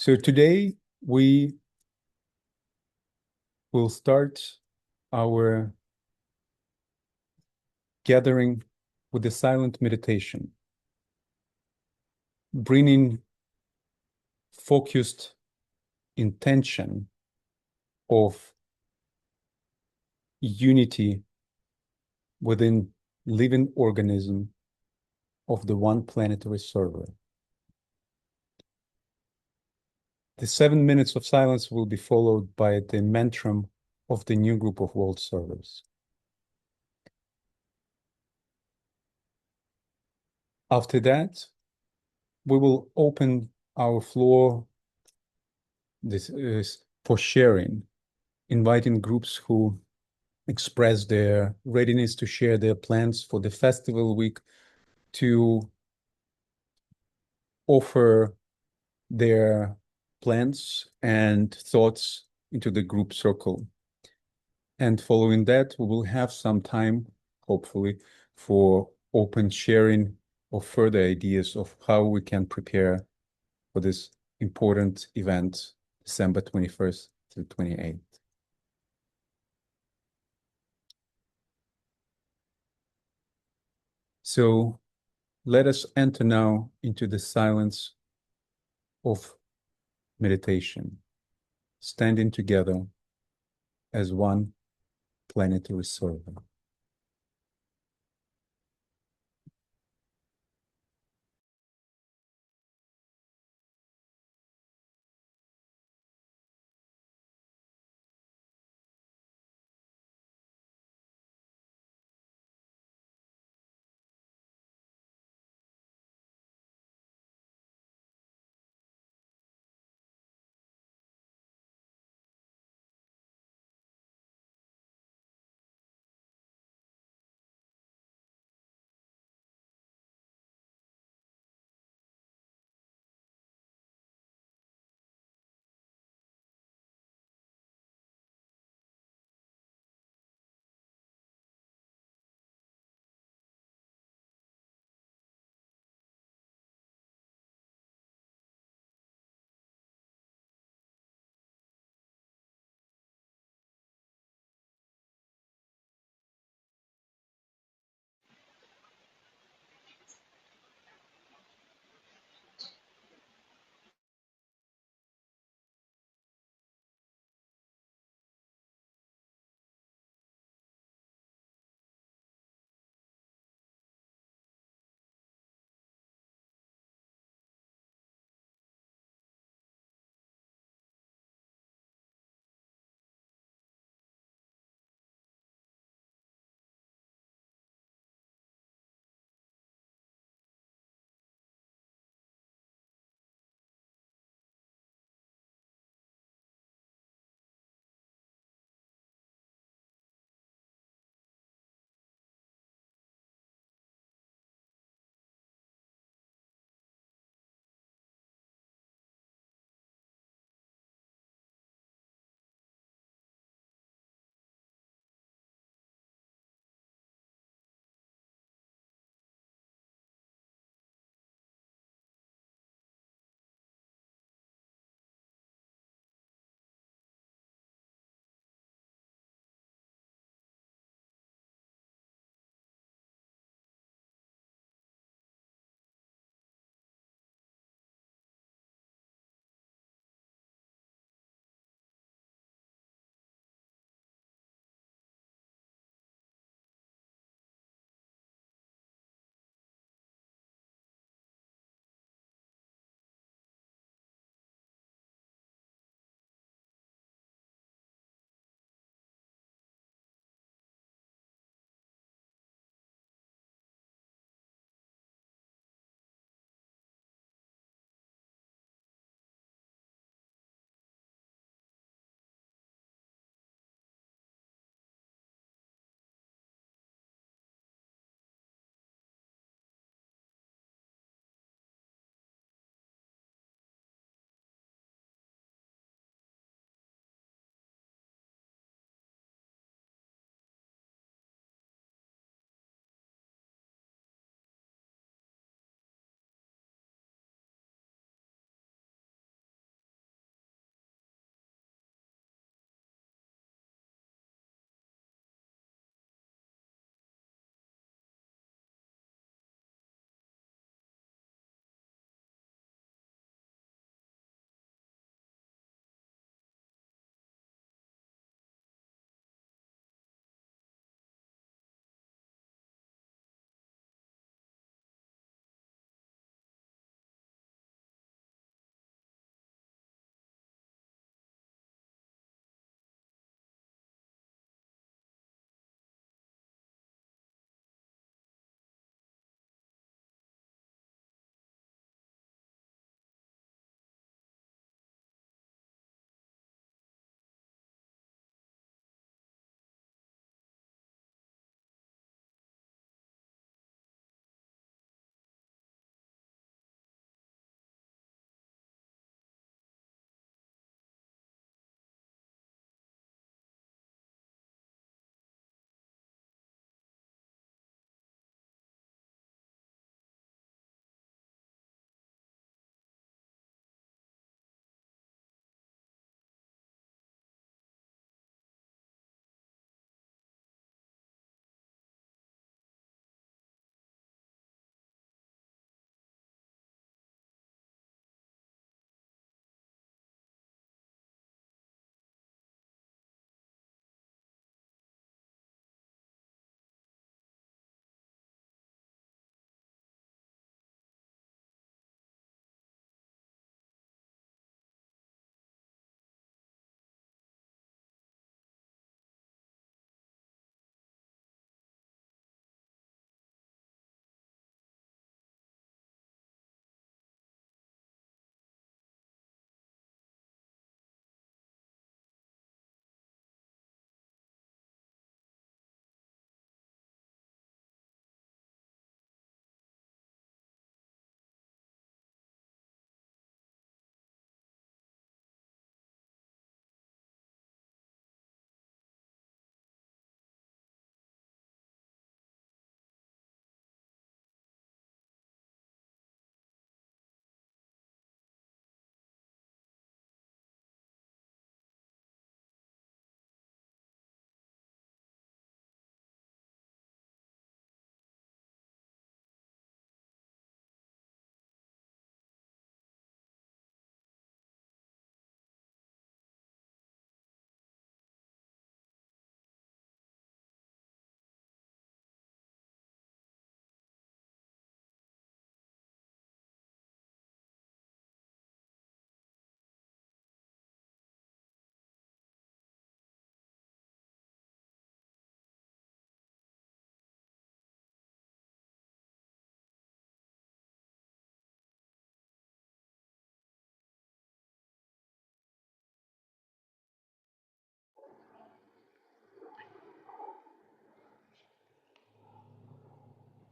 So today we will start our gathering with the silent meditation, bringing focused intention of unity within living organism of the one planetary server. The 7 minutes of silence will be followed by the mantram of the new group of world servers. After that, we will open our floor for sharing, inviting groups who express their readiness to share their plans for the festival week to offer their plans and thoughts into the group circle. And following that, we will have some time, hopefully, for open sharing of further ideas of how we can prepare for this important event, December 21st to 28th. So let us enter now into the silence of meditation, standing together as one planetary server.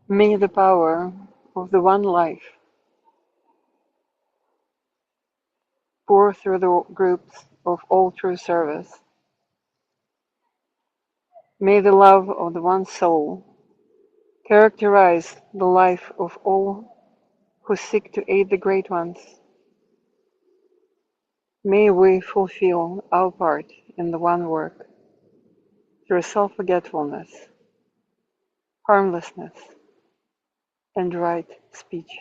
May the power of the One Life pour through the groups of all true service. May the love of the One Soul characterize the life of all who seek to aid the great ones. May we fulfill our part in the One work through self-forgetfulness, harmlessness, and right speech.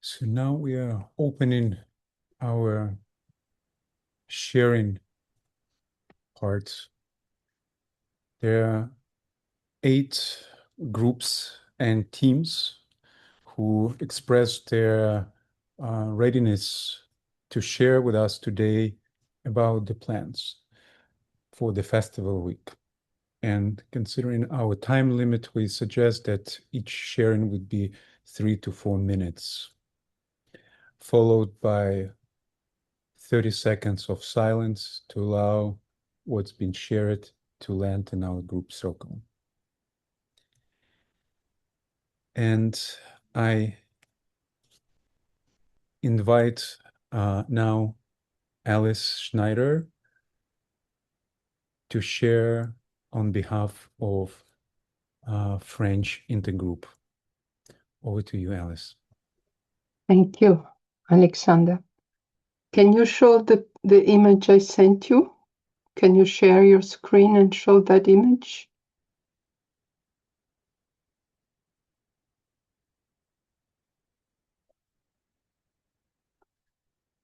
So now we are opening our sharing parts. There are 8 groups and teams who expressed their readiness to share with us today about the plans for the festival week. And considering our time limit, we suggest that each sharing would be 3 to 4 minutes, followed by 30 seconds of silence to allow what's been shared to land in our group circle. And I invite now Alice Schneider to share on behalf of French Intergroup. Over to you, Alice. Thank you, Alexander. Can you show the image I sent you? Can you share your screen and show that image?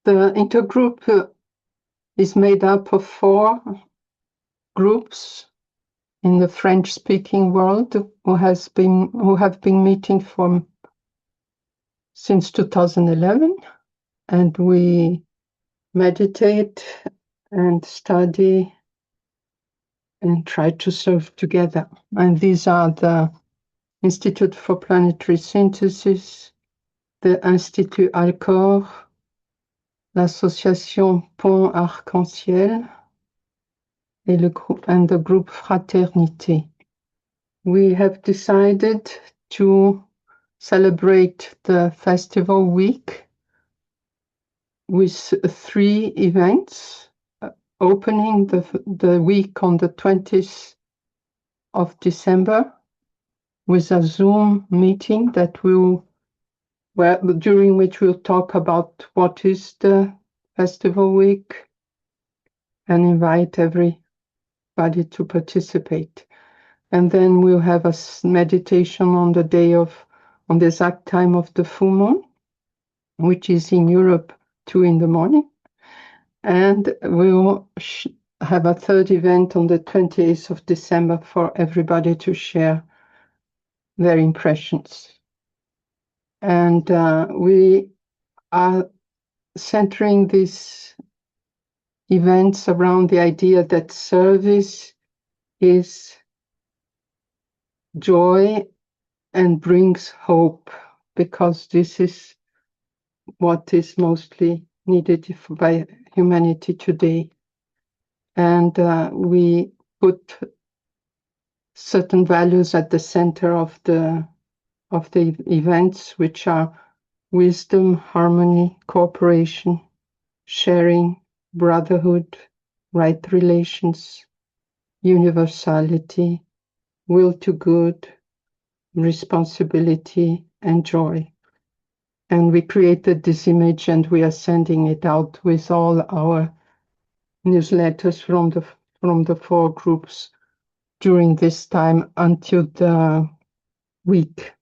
The intergroup is made up of 4 groups in the French-speaking world who have been meeting since 2011, and we meditate and study and try to serve together. And these are the Institute for Planetary Synthesis, the Institut Alcor, l'Association Pont Arc-en-Ciel, and the group Fraternité. We have decided to celebrate the festival week with 3 events, opening the week on the 20th of December with a Zoom meeting during which we'll talk about what is the festival week and invite everybody to participate. And then we'll have a meditation on the exact time of the full moon, which is in Europe 2 in the morning. And we'll have a 3rd event on the 28th of December for everybody to share their impressions. And we are centering these events around the idea that service is joy and brings hope, because this is what is mostly needed by humanity today. And we put certain values at the center of the events, which are wisdom, harmony, cooperation, sharing, brotherhood, right relations, universality, will to good, responsibility, and joy. And we created this image, and we are sending it out with all our newsletters from the 4 groups during this time until the week.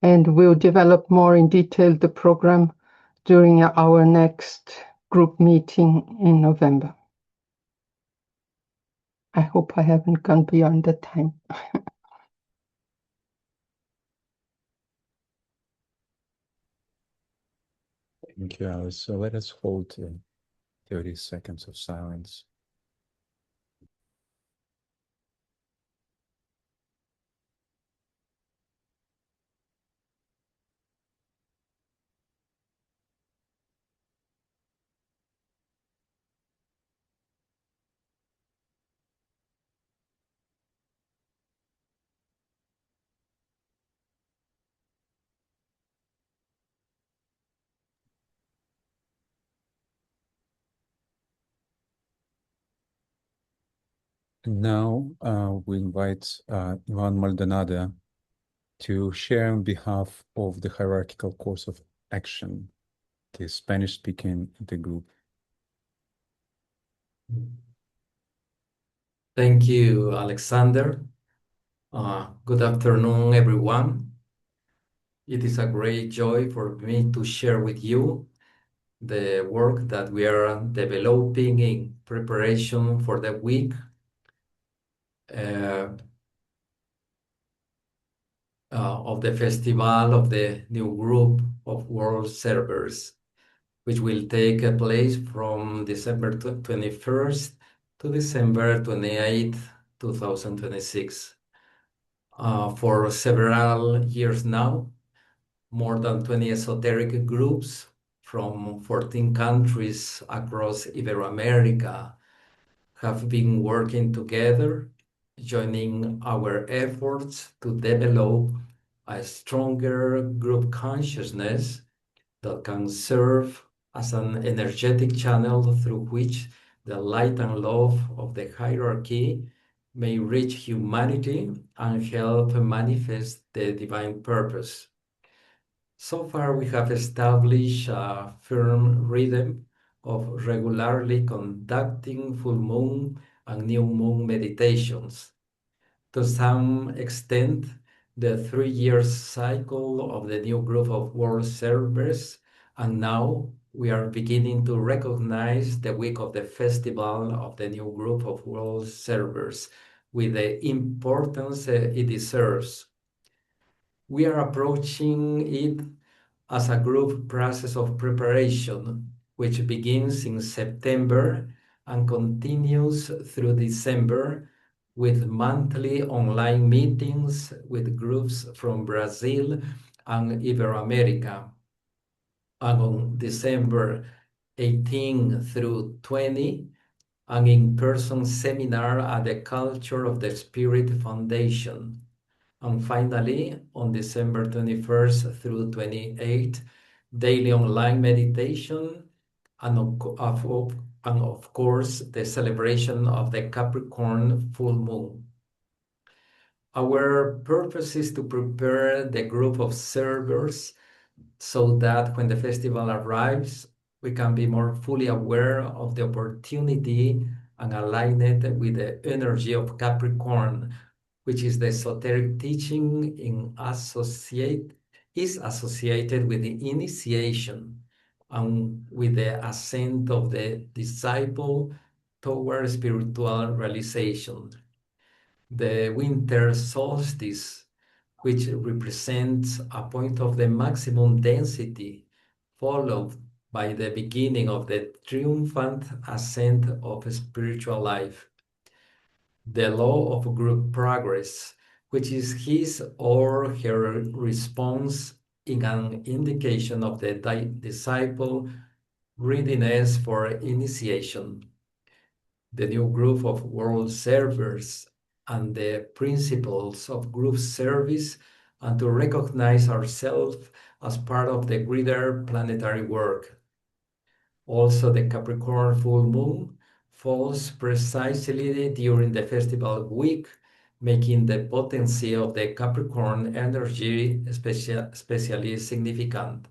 and we'll develop more in detail the program during our next group meeting in November. I hope I haven't gone beyond the time. Thank you, Alice. So let us hold 30 seconds of silence. And now we invite Ivan Maldonado to share on behalf of the Hierarchical Course of Action, the Spanish-speaking intergroup. Thank you, Alexander. Good afternoon, everyone. It is a great joy for me to share with you the work that we are developing in preparation for the week of the Festival of the New Group of World Servers, which will take place from December 21st to December 28th, 2026. For several years now, more than 20 esoteric groups from 14 countries across Iberoamerica have been working together, joining our efforts to develop a stronger group consciousness that can serve as an energetic channel through which the light and love of the hierarchy may reach humanity and help manifest the divine purpose. So far, we have established a firm rhythm of regularly conducting full moon and new moon meditations. To some extent, the 3 year cycle of the new group of world servers, and now we are beginning to recognize the week of the festival of the new group of world servers with the importance it deserves. We are approaching it as a group process of preparation, which begins in September and continues through December with monthly online meetings with groups from Brazil and Iberoamerica. And on December 18 through 20, an in-person seminar at the Culture of the Spirit Foundation. And finally, on December 21st through 28th, daily online meditation, and of course, the celebration of the Capricorn full moon. Our purpose is to prepare the group of servers so that when the festival arrives, we can be more fully aware of the opportunity and align it with the energy of Capricorn, which is the esoteric teaching is associated with the initiation and with the ascent of the disciple toward spiritual realization. The winter solstice, which represents a point of the maximum density, followed by the beginning of the triumphant ascent of spiritual life. The law of group progress, which is his or her response in an indication of the disciple readiness for initiation. The new group of world servers and the principles of group service, and to recognize ourselves as part of the greater planetary work. Also, the Capricorn full moon falls precisely during the festival week, making the potency of the Capricorn energy especially significant.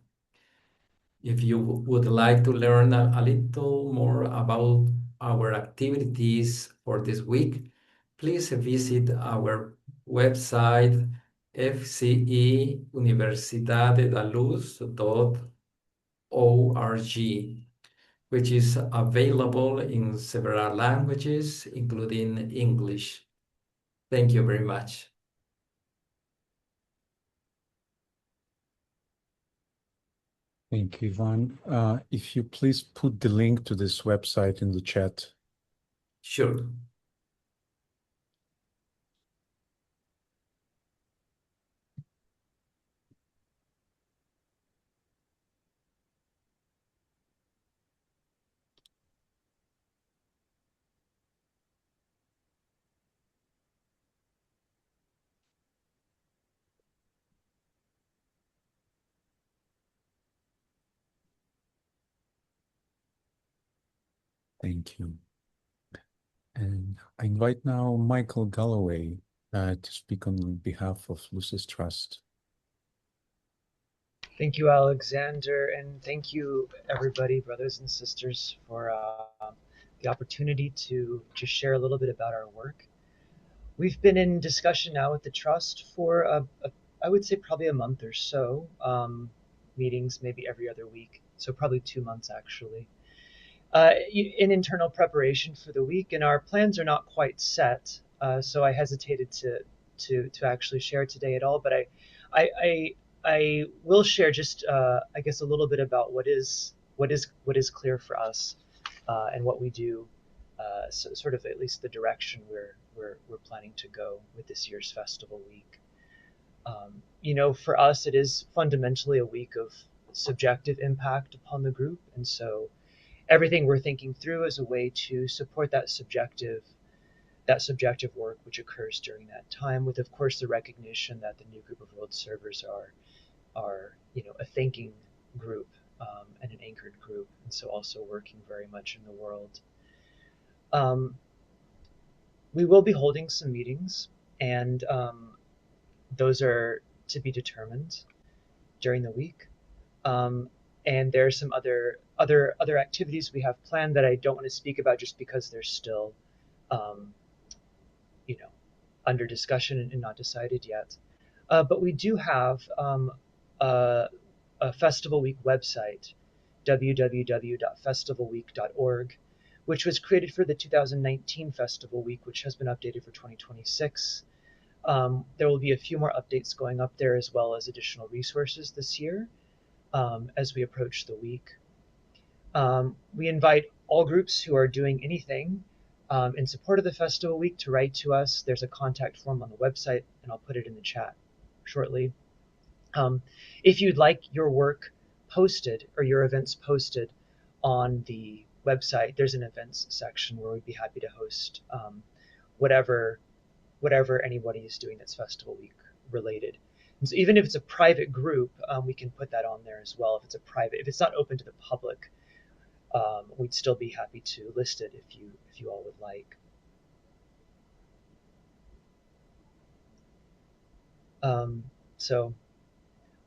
If you would like to learn a little more about our activities for this week, please visit our website fceuniversidadedaluz.org, which is available in several languages, including English. Thank you very much. Thank you, Ivan. If you please put the link to this website in the chat. Sure. Thank you. And I invite now Michael Galloway to speak on behalf of Lucis Trust. Thank you, Alexander, and thank you, everybody, brothers and sisters, for the opportunity to just share a little bit about our work. We've been in discussion now with the Trust for, I would say, probably a month or so, meetings maybe every other week, so probably 2 months, actually. In internal preparation for the week, and our plans are not quite set, so I hesitated to actually share today at all. But I will share just I guess a little bit about what is clear for us and what we do, so sort of at least the direction we're planning to go with this year's festival week. You know, for us, it is fundamentally a week of subjective impact upon the group, and so everything we're thinking through is a way to support that subjective work which occurs during that time, with, of course, the recognition that the new group of world servers are you know, a thinking group and an anchored group, and so also working very much in the world. We will be holding some meetings, and those are to be determined during the week. And there are some other activities we have planned that I don't want to speak about just because they're still, you know, under discussion and not decided yet. But we do have a Festival Week website, www.festivalweek.org, which was created for the 2019 Festival Week, which has been updated for 2026. There will be a few more updates going up there, as well as additional resources this year. As we approach the week, we invite all groups who are doing anything in support of the Festival Week to write to us. There's a contact form on the website, and I'll put it in the chat shortly. If you'd like your work posted or your events posted on the website, there's an events section where we'd be happy to host whatever anybody is doing that's Festival Week related. And so even if it's a private group, we can put that on there as well. If it's not open to the public, we'd still be happy to list it if you all would like. So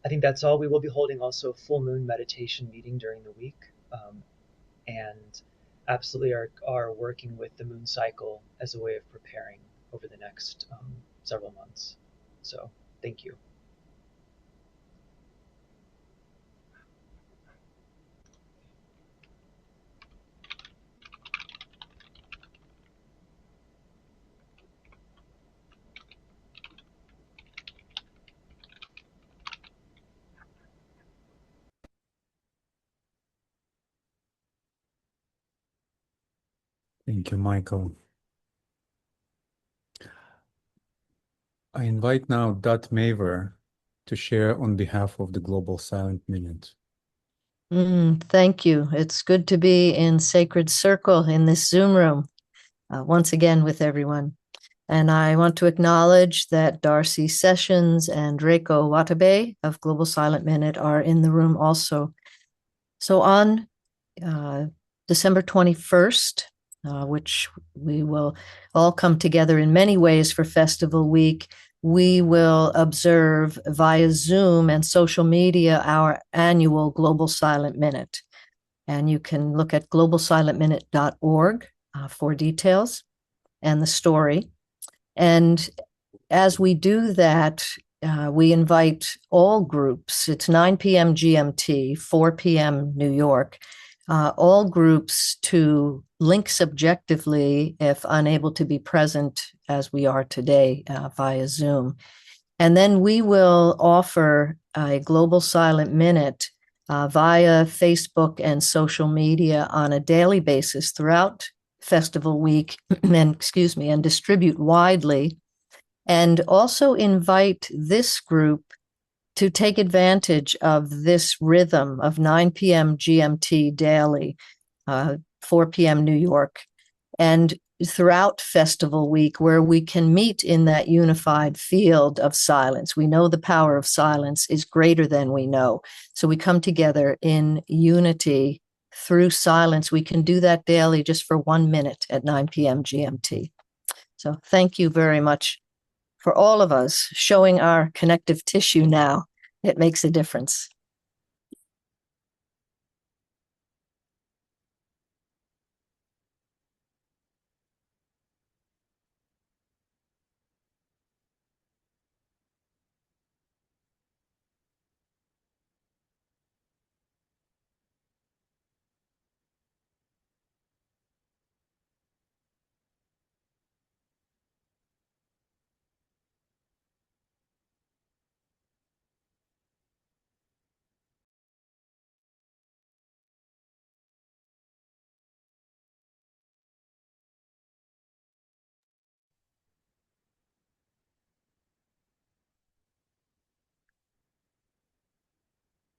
I think that's all. We will be holding also a full moon meditation meeting during the week, and absolutely are working with the moon cycle as a way of preparing over the next several months. So thank you. Thank you, Michael. I invite now Dot Maver to share on behalf of the Global Silent Minute. Thank you. It's good to be in Sacred Circle in this Zoom room once again with everyone. And I want to acknowledge that Darcy Sessions and Reiko Watabe of Global Silent Minute are in the room also. So on December 21st, which we will all come together in many ways for Festival Week, we will observe via Zoom and social media our annual Global Silent Minute. And you can look at globalsilentminute.org for details and the story. And as we do that, we invite all groups. It's 9 p.m. GMT, 4 p.m. New York. All groups to link subjectively if unable to be present as we are today via Zoom. And then we will offer a global silent minute via Facebook and social media on a daily basis throughout festival week and distribute widely, and also invite this group to take advantage of this rhythm of 9 p.m. GMT daily, 4 p.m. New York, and throughout festival week, where we can meet in that unified field of silence. We know the power of silence is greater than we know. So we come together in unity through silence. We can do that daily just for 1 minute at 9 p.m. GMT. So thank you very much for all of us showing our connective tissue now. It makes a difference.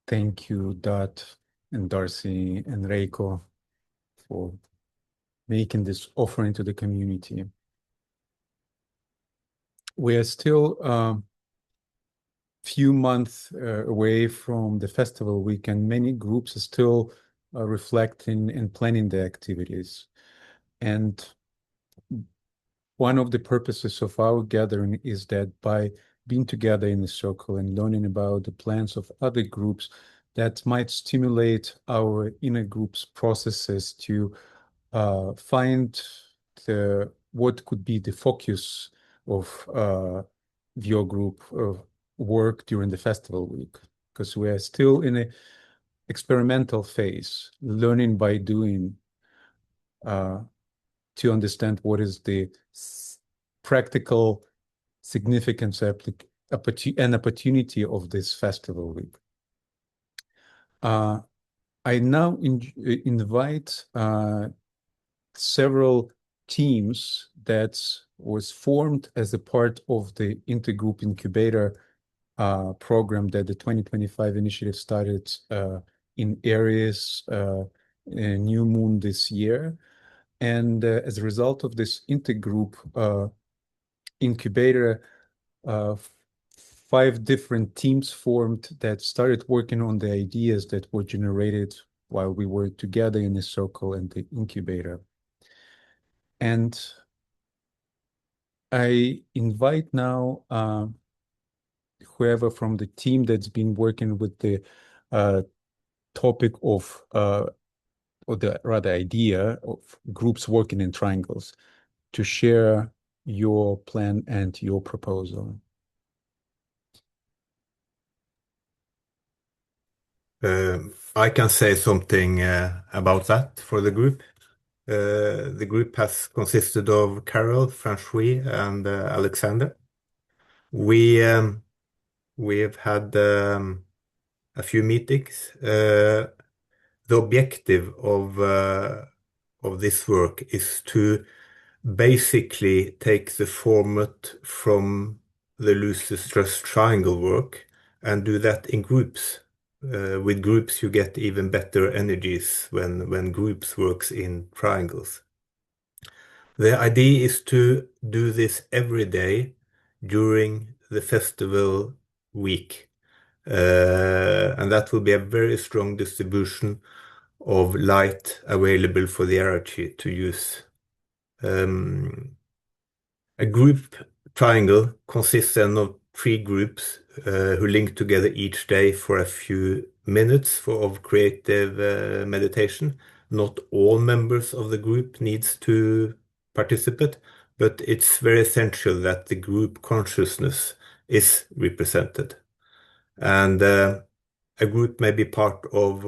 Thank you, Dot and Darcy and Reiko, for making this offering to the community. We are still few months away from the festival week, and many groups are still reflecting and planning the activities. And one of the purposes of our gathering is that by being together in a circle and learning about the plans of other groups, that might stimulate our inner group's processes to find what could be the focus of your group work during the festival week, because we are still in a experimental phase, learning by doing, to understand what is the practical significance and opportunity of this festival week. I now invite several teams that was formed as a part of the intergroup incubator program that the 2025 initiative started in Aries New Moon this year. And as a result of this intergroup incubator, 5 different teams formed that started working on the ideas that were generated while we were together in the circle and the incubator. And I invite now whoever from the team that's been working with the topic of, or the rather idea of groups working in triangles, to share your plan and your proposal. I can say something about that for the group. The group has consisted of Carol, Francois, and Alexander. We've had a few meetings. The objective of this work is to basically take the format from the Lucis Trust Triangle work and do that in groups. With groups, you get even better energies when groups works in triangles. The idea is to do this every day during the festival week. And that will be a very strong distribution of light available for the hierarchy to use. A group triangle consists then of 3 groups who link together each day for a few minutes of creative meditation. Not all members of the group needs to participate, but it's very essential that the group consciousness is represented. And a group may be part of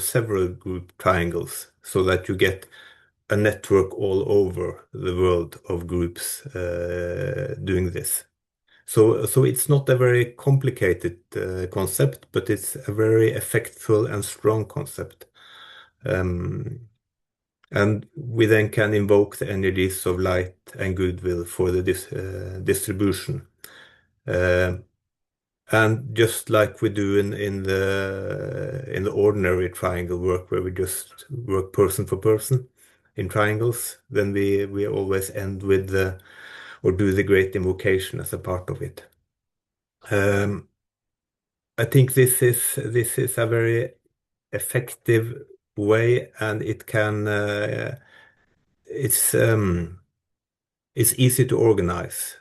several group triangles, so that you get a network all over the world of groups doing this. So it's not a very complicated concept, but it's a very effectful and strong concept. And we then can invoke the energies of light and goodwill for the distribution. And just like we do in the ordinary triangle work, where we just work person for person in triangles, then we always end with or do the great invocation as a part of it. I think this is a very effective way, and it's easy to organize.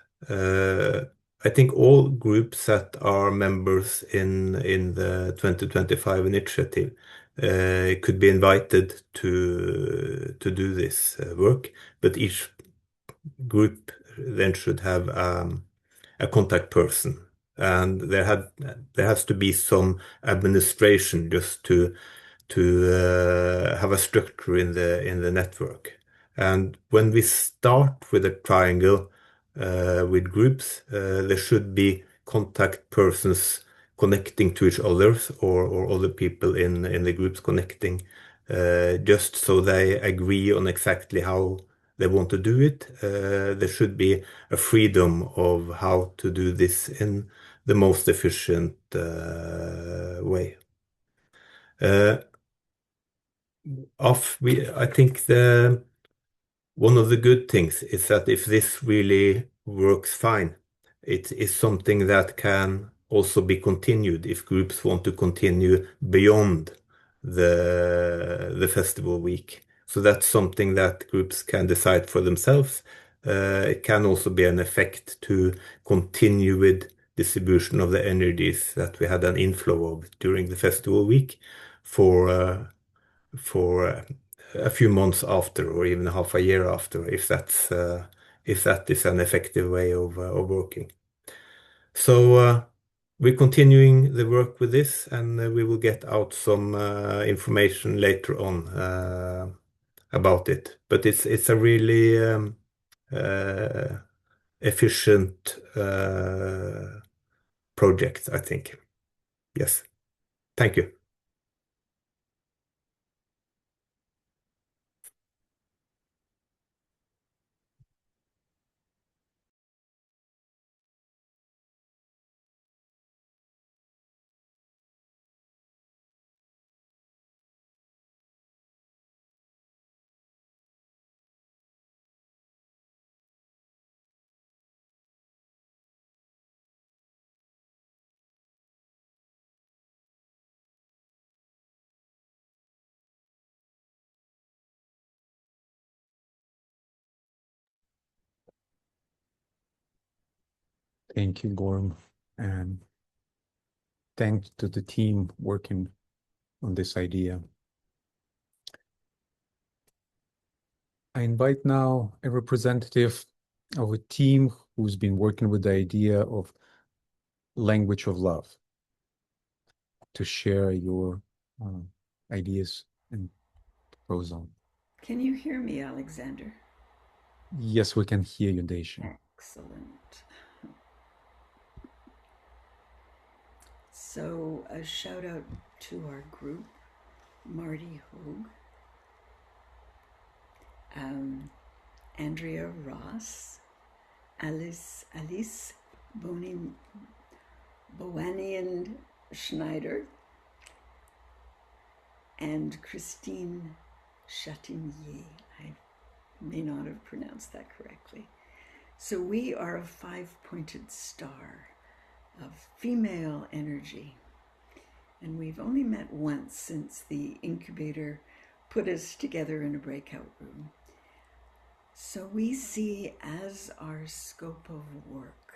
I think all groups that are members in the 2025 initiative could be invited to do this work, but each group then should have a contact person, and there has to be some administration just to have a structure in the network. And when we start with a triangle with groups, there should be contact persons connecting to each other, or other people in the groups connecting, just so they agree on exactly how they want to do it. There should be a freedom of how to do this in the most efficient way. I think one of the good things is that if this really works fine, it is something that can also be continued if groups want to continue beyond the festival week. So that's something that groups can decide for themselves. It can also be an effect to continue with distribution of the energies that we had an inflow of during the festival week for a few months after, or even half a year after, if that is an effective way of working. So we're continuing the work with this, and we will get out some information later on about it. But it's a really efficient project, I think. Yes. Thank you. Thank you, Gorm, and thanks to the team working on this idea. I invite now a representative of a team who's been working with the idea of language of love to share your ideas and proposal. Can you hear me, Alexander? Yes, we can hear you, Daisha. Excellent. So a shout out to our group, Marty Hogue, Andrea Ross, Alice Boanian Schneider, and Christine Chatinier. I may not have pronounced that correctly. So we are a 5-pointed star of female energy. And we've only met once since the incubator put us together in a breakout room. So we see as our scope of work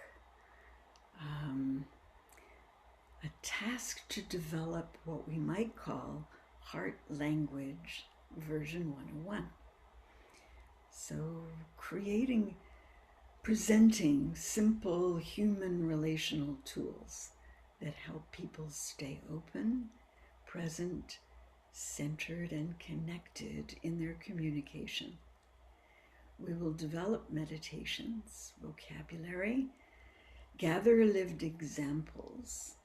a task to develop what we might call heart language version 101. So creating presenting simple human relational tools that help people stay open, present, centered, and connected in their communication. We will develop meditations, vocabulary, gather lived examples,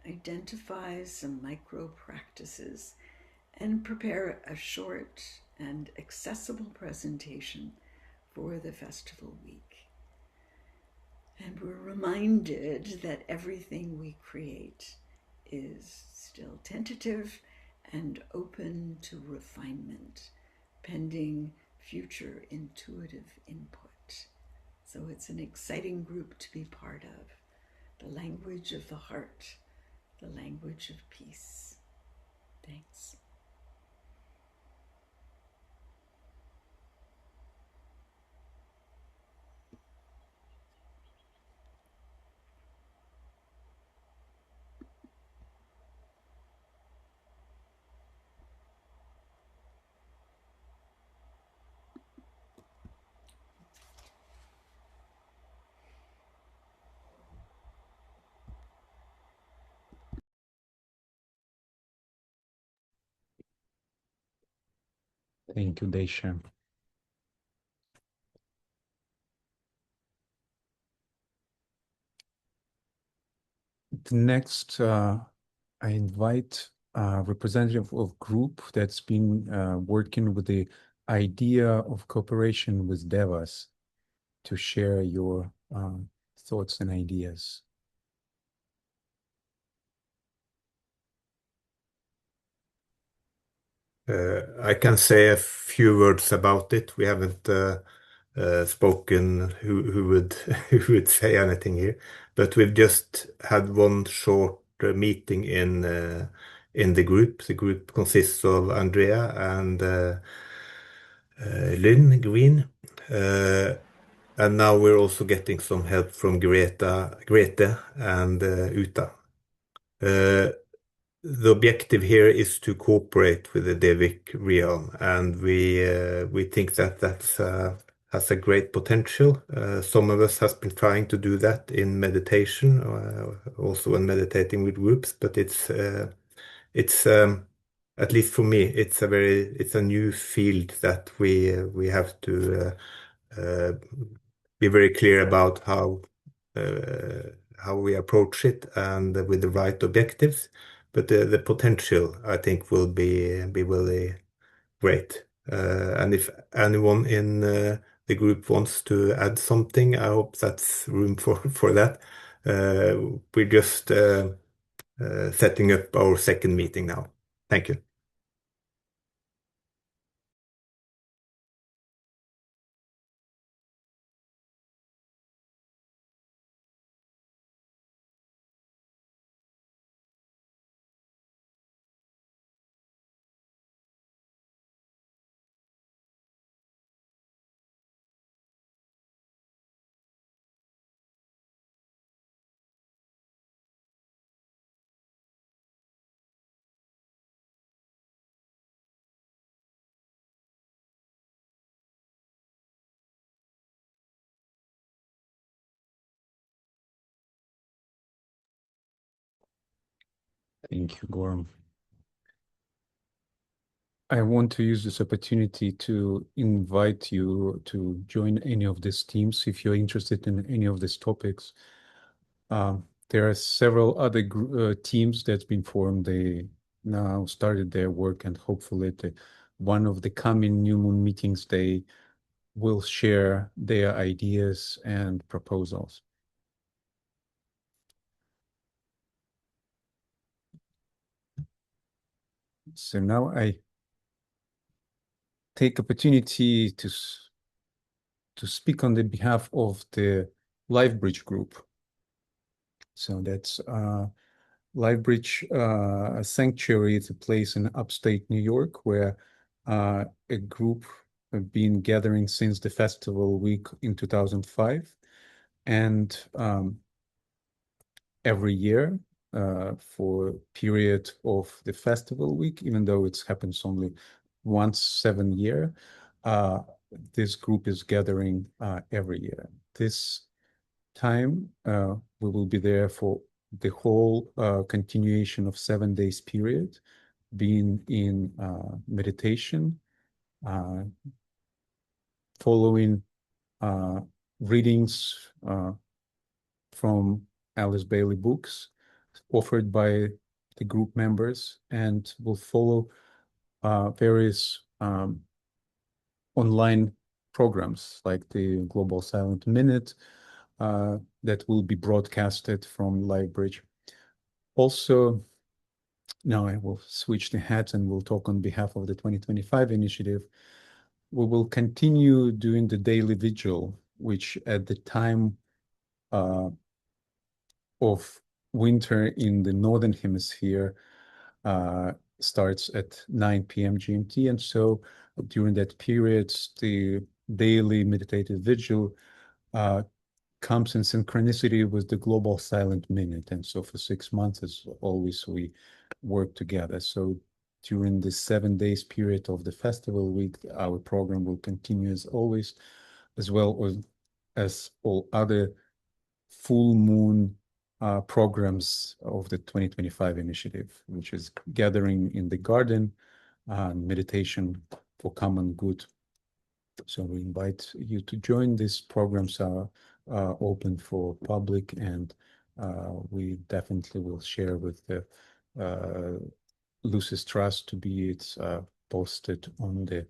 identify some micro practices, and prepare a short and accessible presentation for the festival week. And we're reminded that everything we create is still tentative and open to refinement, pending future intuitive input. So it's an exciting group to be part of. The language of the heart, the language of peace. Thanks. Thank you, Daisha. The next, I invite a representative of group that's been working with the idea of cooperation with Devas to share your thoughts and ideas. I can say a few words about it. We haven't spoken who would who would say anything here, but we've just had one short meeting in the group. The group consists of Andrea and Lynn Green, and now we're also getting some help from Grete and Uta. The objective here is to cooperate with the Devic realm, and we think that has a great potential. Some of us has been trying to do that in meditation, also when meditating with groups, but it's at least for me, it's a new field that we have to be very clear about how we approach it and with the right objectives. But the potential, I think, will be really great. And if anyone in the group wants to add something, I hope that's room for that. We're just setting up our second meeting now. Thank you. Thank you, Gorm. I want to use this opportunity to invite you to join any of these teams if you're interested in any of these topics. There are several other teams that's been formed. They now started their work, and hopefully one of the coming New Moon meetings, they will share their ideas and proposals. So now I take opportunity to speak on the behalf of the LifeBridge group. So that's LifeBridge Sanctuary. It's a place in upstate New York where a group have been gathering since the festival week in 2005. And every year for period of the festival week, even though it happens only once 7 year, this group is gathering every year. this time, we will be there for the whole continuation of 7 days period, being in meditation, following readings from Alice Bailey books offered by the group members, and will follow various online programs like the Global Silent Minute that will be broadcasted from LiveBridge. Also, now I will switch the hat and we'll talk on behalf of the 2025 initiative. We will continue doing the daily vigil, which at the time of winter in the Northern Hemisphere starts at 9 p.m. GMT. And so during that period, the daily meditative vigil comes in synchronicity with the Global Silent Minute. And so for 6 months, as always, we work together. So during the 7 days period of the festival week, our program will continue as always, as well as all other full moon programs of the 2025 initiative, which is gathering in the garden, meditation for common good. So we invite you to join. These programs are open for public, and we definitely will share with the Lucis Trust to be posted on the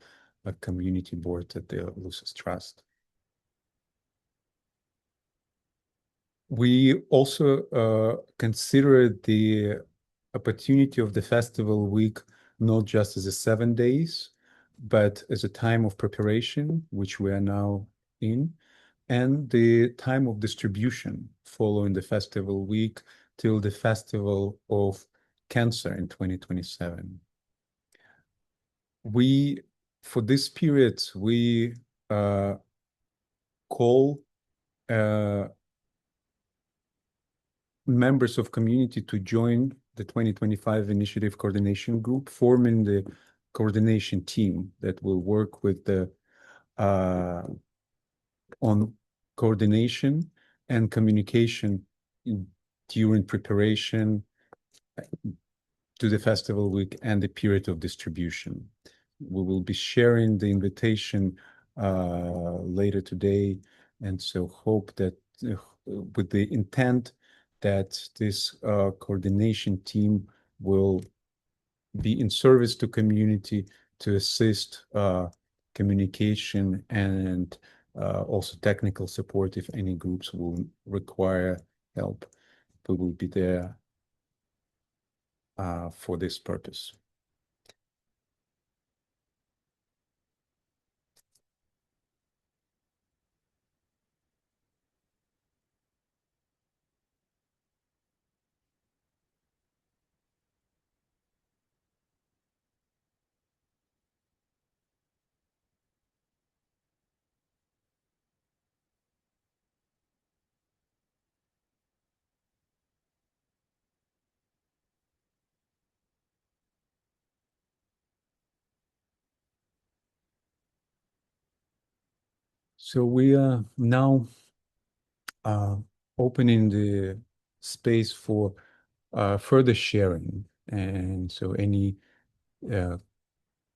community board at the Lucis Trust. We also consider the opportunity of the festival week not just as a 7 days, but as a time of preparation, which we are now in, and the time of distribution following the festival week till the festival of Cancer in 2027. For this period, we call members of community to join the 2025 initiative coordination group, forming the coordination team that will work with the on coordination and communication during preparation to the festival week and the period of distribution. We will be sharing the invitation later today, and so hope that with the intent that this coordination team will be in service to community to assist communication and also technical support if any groups will require help. We will be there for this purpose. So we are now opening the space for further sharing. And so any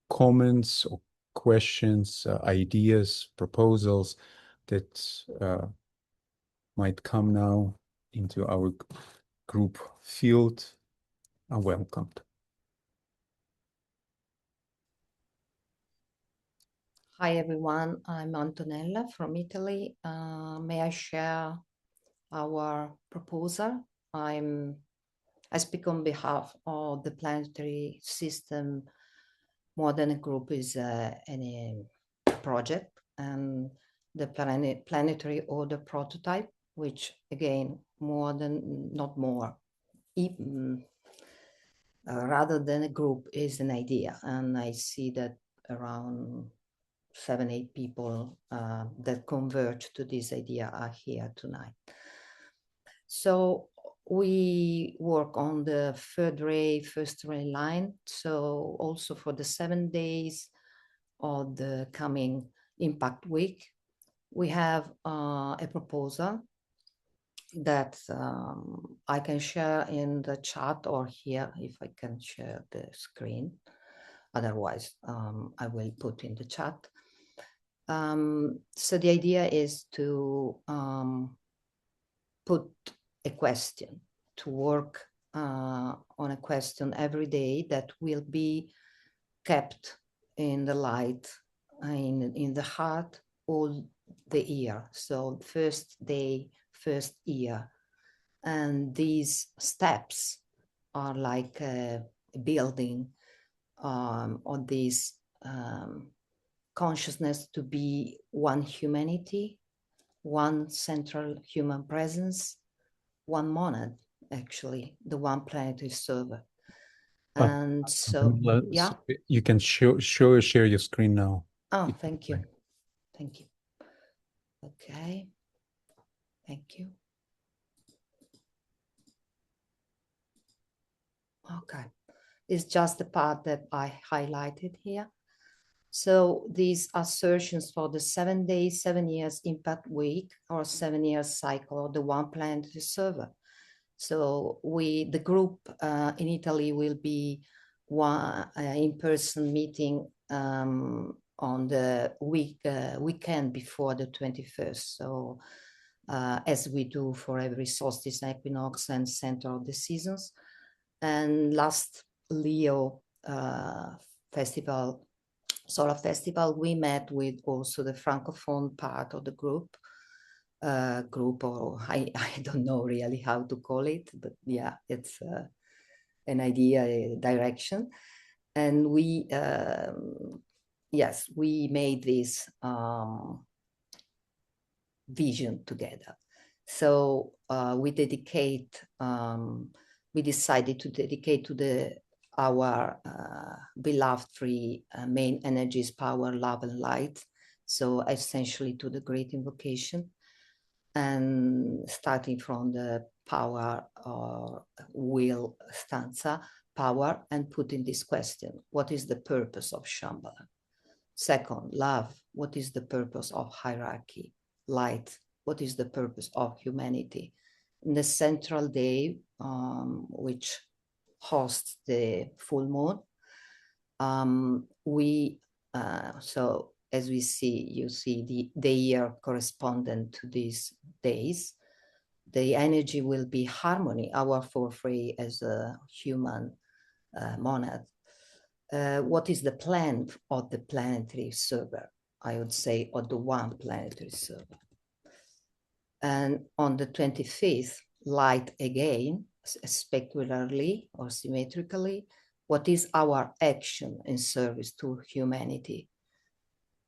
comments or questions, ideas, proposals that might come now into our group field are welcomed. Hi everyone, I'm Antonella from Italy. May I share our proposal? I speak on behalf of the Planetary System Modern Group is a project, and the Planetary Order Prototype, which again, rather than a group, is an idea. And I see that around 7-8 people that converge to this idea are here tonight. So we work on the first ray line. So also for the 7 days of the coming Impact Week, we have a proposal that I can share in the chat or here if I can share the screen. Otherwise, I will put in the chat. So the idea is to put a question, to work on a question every day that will be kept in the light, in the heart all the year. So first day, first year. And these steps are like a building on this consciousness to be one humanity, one central human presence, one monad, actually, the one planetary server. And so, yeah. So you can share your screen now. Oh, thank you. Thank you. Okay. Thank you. Okay. It's just the part that I highlighted here. So these assertions for the 7 days, 7 years impact week or 7 years cycle of the one planetary server. So the group in Italy will be one in-person meeting on the weekend before the 21st. So as we do for every solstice, equinox, and center of the seasons. And last Leo festival, Solar Festival, we met with also the Francophone part of the group, or I don't know really how to call it, but yeah, it's an idea, a direction. And we, yes, we made this vision together. So we decided to dedicate to our beloved three main energies: power, love, and light. So essentially to the great invocation, and starting from the power or will stanza, power, and putting this question: what is the purpose of Shambhala? Second, love, what is the purpose of hierarchy? Light, what is the purpose of humanity? In the central day, which hosts the full moon, so as we see, you see the year correspondent to these days. The energy will be harmony, our forefree as a human monad. What is the plan of the planetary server? I would say, or the one planetary server. And on the 25th, light again, specularly or symmetrically, what is our action in service to humanity?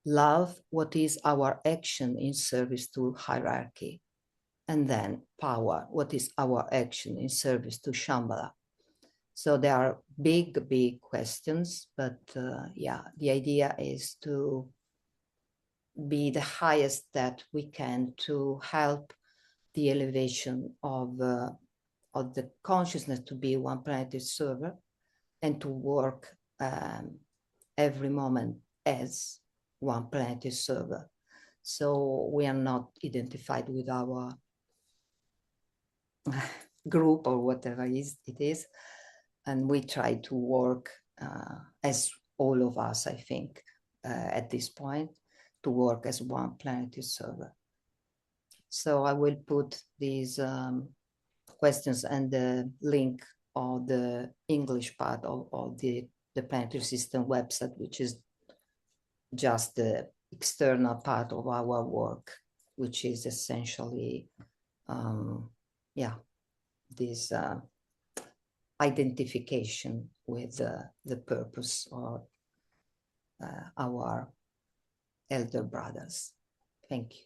Love, what is our action in service to hierarchy? And then power, what is our action in service to Shambhala? So there are big, big questions, but yeah, the idea is to be the highest that we can to help the elevation of the consciousness to be one planetary server, and to work every moment as one planetary server. So we are not identified with our group or whatever it is. And we try to work as all of us, I think, at this point, to work as one planetary server. So I will put these questions and the link of the English part of the planetary system website, which is just the external part of our work, which is essentially, yeah, this identification with the purpose of our elder brothers. Thank you.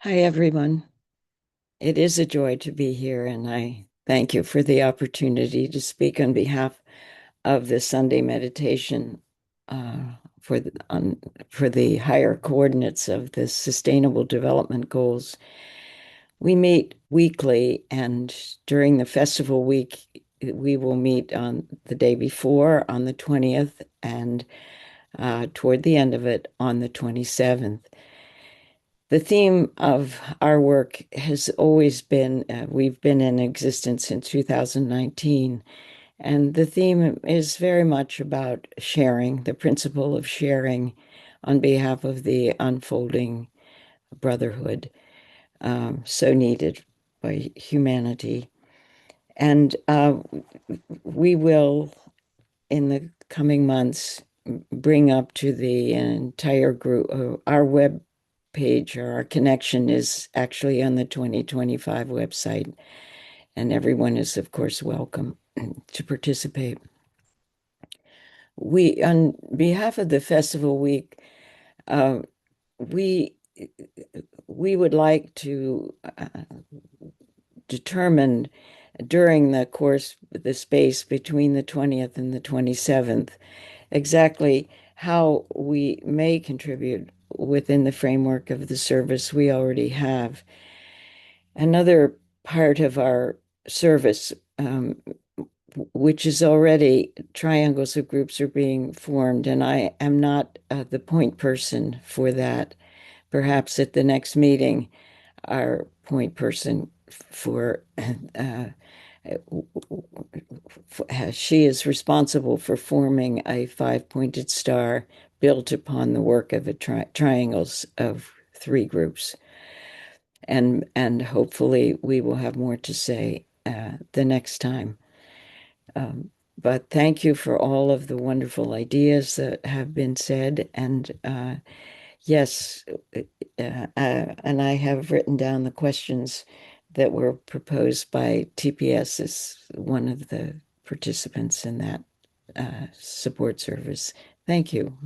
Hi, everyone. It is a joy to be here, and I thank you for the opportunity to speak on behalf of the Sunday meditation for the higher coordinates of the Sustainable Development Goals. We meet weekly, and during the festival week, we will meet on the day before, on the 20th, and toward the end of it, on the 27th. The theme of our work has always been, we've been in existence since 2019, and the theme is very much about sharing, the principle of sharing on behalf of the unfolding brotherhood, so needed by humanity. And we will, in the coming months, bring up to the entire group, our web page, or our connection is actually on the 2025 website, and everyone is, of course, welcome to participate. We, on behalf of the festival week, we would like to determine during the course, the space between the 20th and the 27th, exactly how we may contribute within the framework of the service we already have. Another part of our service, which is already, triangles of groups are being formed, and I am not the point person for that. Perhaps at the next meeting, our point person for she is responsible for forming a five-pointed star built upon the work of a triangles of three groups. And hopefully we will have more to say the next time. But thank you for all of the wonderful ideas that have been said. And yes, and I have written down the questions that were proposed by TPS as one of the participants in that support service. Thank you.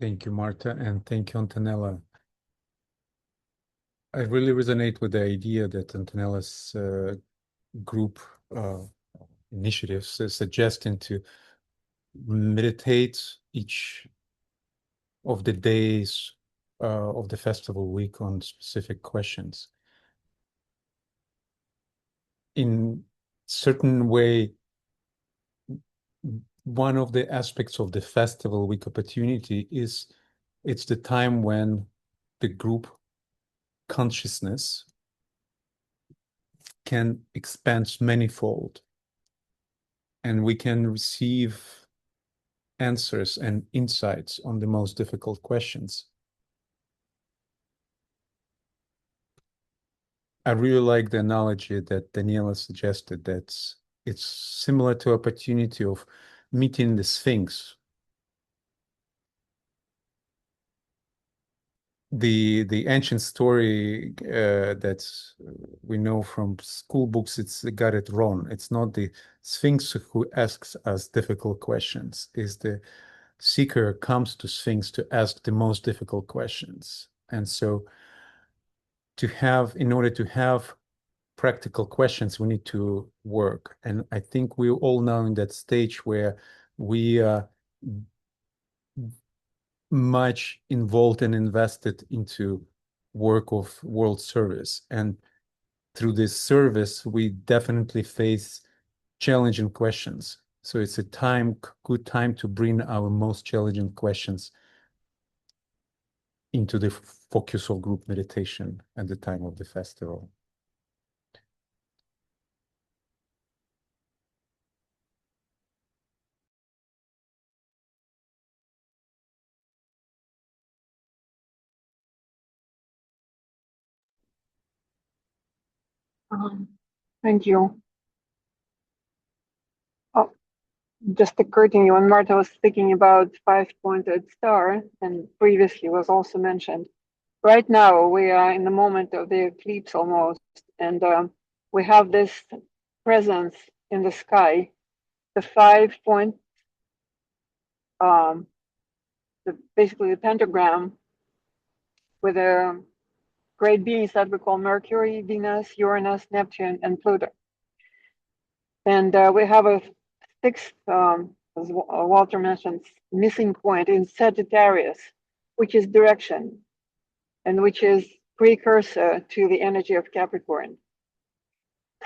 Thank you, Marta, and thank you, Antonella. I really resonate with the idea that Antonella's group initiatives suggesting to meditate each of the days of the festival week on specific questions. In certain way, one of the aspects of the festival week opportunity is it's the time when the group consciousness can expand manifold, and we can receive answers and insights on the most difficult questions. I really like the analogy that Daniela suggested, that it's similar to opportunity of meeting the Sphinx. The ancient story that we know from school books, it's got it wrong. It's not the Sphinx who asks us difficult questions. Is the seeker comes to Sphinx to ask the most difficult questions. And so in order to have practical questions, we need to work. And I think we're all now in that stage where we are much involved and invested into work of world service. And through this service, we definitely face challenging questions. So it's a good time to bring our most challenging questions into the focus of group meditation at the time of the festival. Thank you. Oh, just occurred to me when Marta was speaking about five-pointed star, and previously was also mentioned. Right now, we are in the moment of the eclipse almost, and we have this presence in the sky, the 5 point, basically the pentagram with the great beings that we call Mercury, Venus, Uranus, Neptune, and Pluto. And we have a sixth, as Walter mentioned, missing point in Sagittarius, which is direction, and which is precursor to the energy of Capricorn.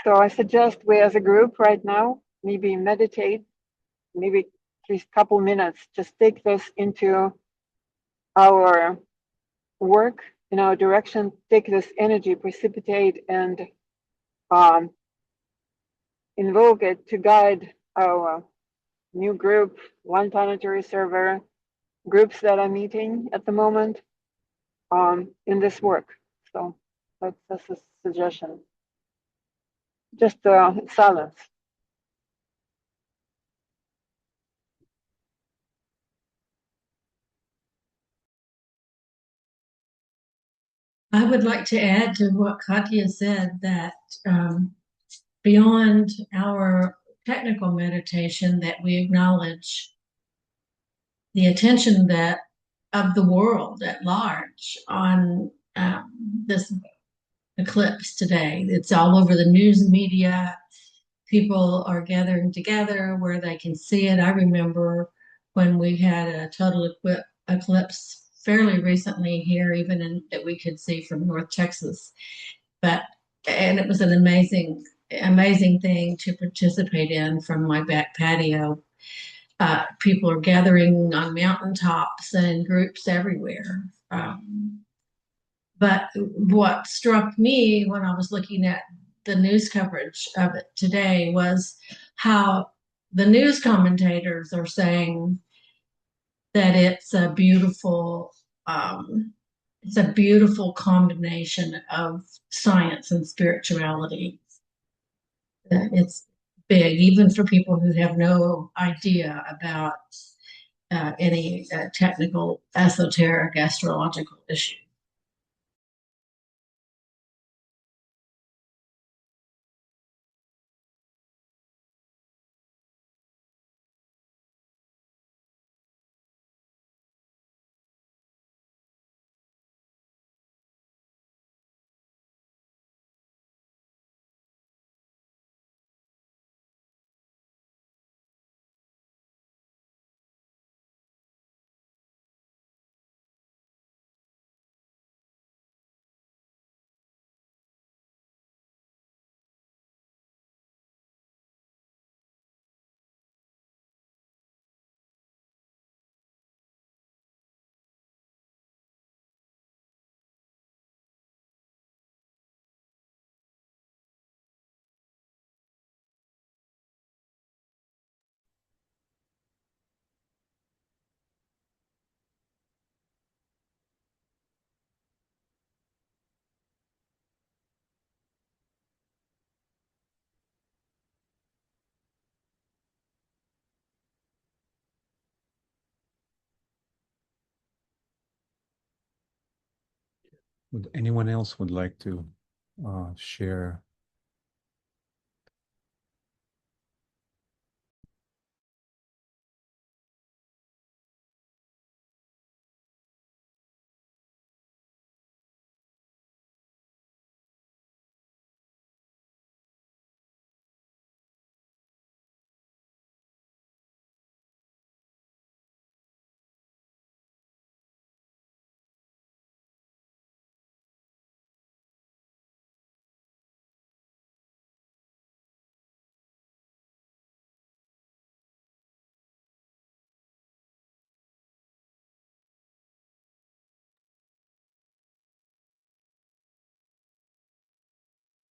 So I suggest we as a group right now, maybe meditate, maybe at least a couple minutes, just take this into our work, in our direction, take this energy, precipitate, and invoke it to guide our new group, one planetary server, groups that are meeting at the moment in this work. So that's a suggestion. Just silence. I would like to add to what Katya said that beyond our technical meditation, that we acknowledge the attention that of the world at large on this eclipse today. It's all over the news and media. People are gathering together where they can see it. I remember when we had a total eclipse fairly recently here, even that we could see from North Texas. And it was an amazing thing to participate in from my back patio. People are gathering on mountaintops and groups everywhere. But what struck me when I was looking at the news coverage of it today was how the news commentators are saying that it's a beautiful combination of science and spirituality. It's big, even for people who have no idea about any technical, esoteric, astrological issue. Would anyone else would like to share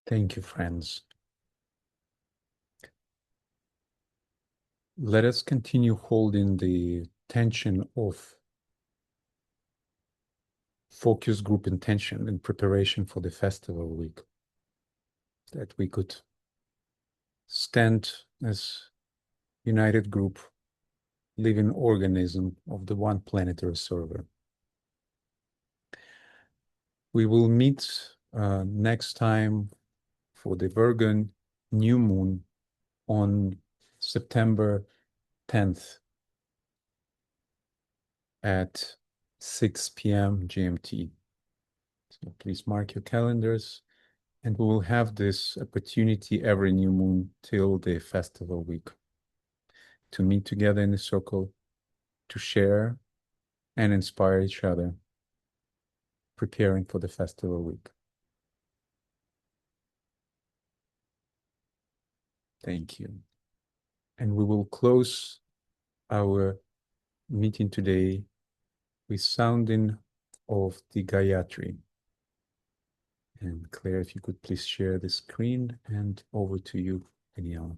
Thank you, friends. Let us continue holding the tension of focus group intention in preparation for the festival week, that we could stand as united group, living organism of the one planetary server. We will meet next time for the Virgo new moon on September 10th at 6 p.m. GMT. So please mark your calendars, and we will have this opportunity every new moon till the festival week to meet together in a circle, to share and inspire each other, preparing for the festival week. Thank you. And we will close our meeting today with sounding of the Gayatri. And Claire, if you could please share the screen, and over to you, Daniela.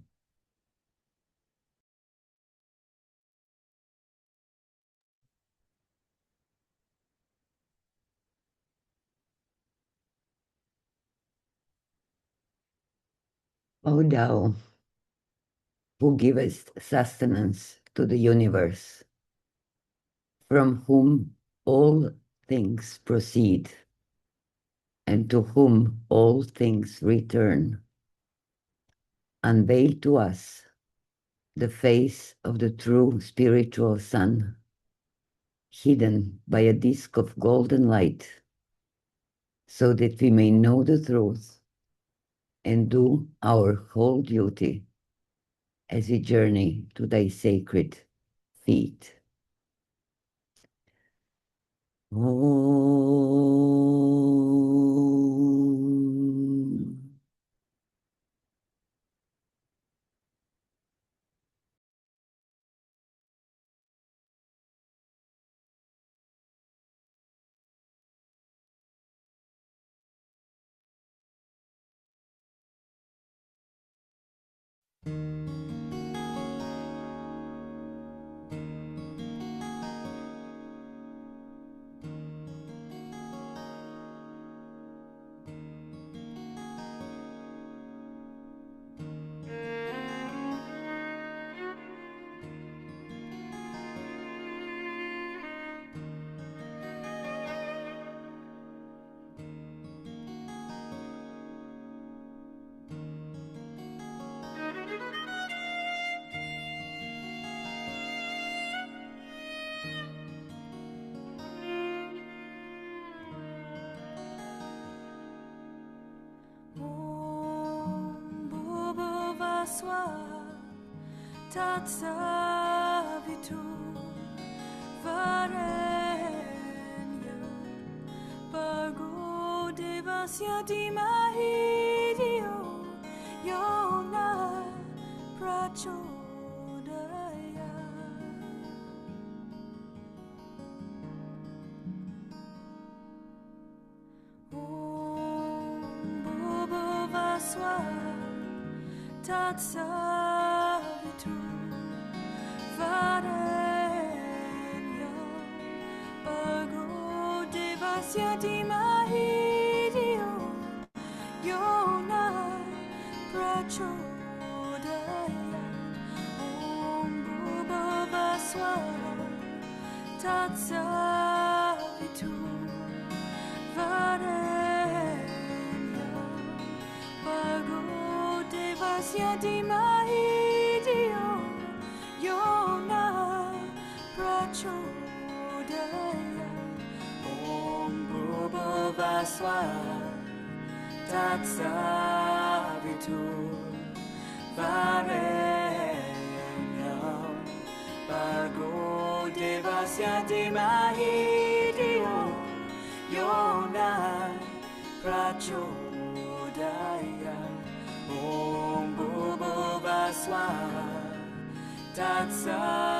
O thou who givest sustenance to the universe, from whom all things proceed, and to whom all things return, unveil to us the face of the true spiritual sun, hidden by a disk of golden light, so that we may know the truth and do our whole duty as we journey to thy sacred feet. Om. Tatsavitu Varenya Bargo Devasya Dimahi Dio Yona Prachodaya Om Bhuvaswa Tatsavitu Varenya Bargo Devasya Dimahi Dio Yona Prachodaya Om Bhuvaswa Tatsavitu Varenya Bargo Devasya Dimahi Dio Yona Prachodaya Om Bhuvaswa Tatsavitu Varenya Bargo Devasya Dimahi Dio Yona Prachodaya Om Bhuvaswa Tatsavitu